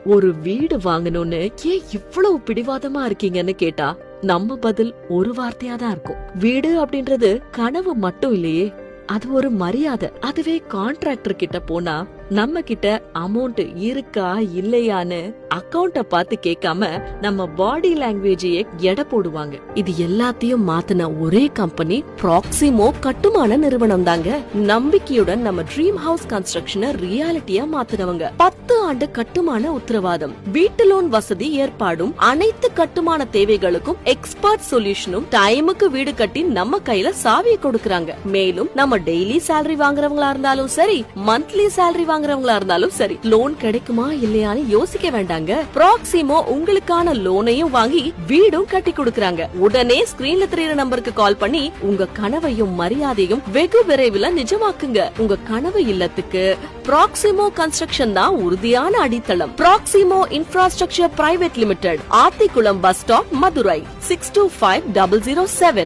ஒரு வீடு வாங்கணும்னு ஏன் இவ்வளவு பிடிவாதமா இருக்கீங்கன்னு கேட்டா நம்ம பதில் ஒரு வார்த்தையா தான் இருக்கும். வீடு அப்படின்றது கனவு மட்டும் இல்லையே, அது ஒரு மரியாதை. அதுவே கான்ட்ராக்டர் கிட்ட போனா நம்ம கிட்ட அமௌண்ட் இருக்கா இல்லையான்னு அக்கவுண்ட பார்த்து கேட்காம நம்ம பாடி லாங்குவேஜையே எடை போடுவாங்க. இது எல்லாத்தையும் மாத்தின ஒரே கம்பெனி ப்ராக்சிமோ கட்டுமான நிறுவனம் தாங்க. நம்பிக்கையுடன் நம்ம ட்ரீம் ஹவுஸ் கன்ஸ்ட்ரக்ஷனை ரியாலிட்டியா மாத்தினவங்க. 10 ஆண்டு கட்டுமான உத்தரவாதம், வீட்டு லோன் வசதி ஏற்பாடும், அனைத்து கட்டுமான தேவைகளுக்கும் எக்ஸ்பர்ட் சொல்யூஷனும், டைமுக்கு வீடு கட்டி நம்ம கையில சாவியை கொடுக்கறாங்க. மேலும் நம்ம டெய்லி சேலரி வாங்குறவங்களா இருந்தாலும் சரி, மந்த்லி சேலரி வாங்குறவங்களா இருந்தாலும் சரி, லோன் கிடைக்குமா இல்லையான்னு யோசிக்க வேண்டாங்க. ப்ராக்சிமோ உங்களுக்கான லோனையும் வாங்கி வீடும் கட்டி கொடுக்கறாங்க. உடனே ஸ்கிரீன்ல தெரியுற நம்பருக்கு கால் பண்ணி உங்க கனவையும் மரியாதையும் வெகு விரைவில் நிஜமாக்குங்க. உங்க கனவு இல்லத்துக்கு ப்ராக்சிமோ கன்ஸ்ட்ரக்ஷன் தான் உறுதியான அடித்தளம். Proximo infrastructure private limited, Aathikulam bus stop, Madurai 625007.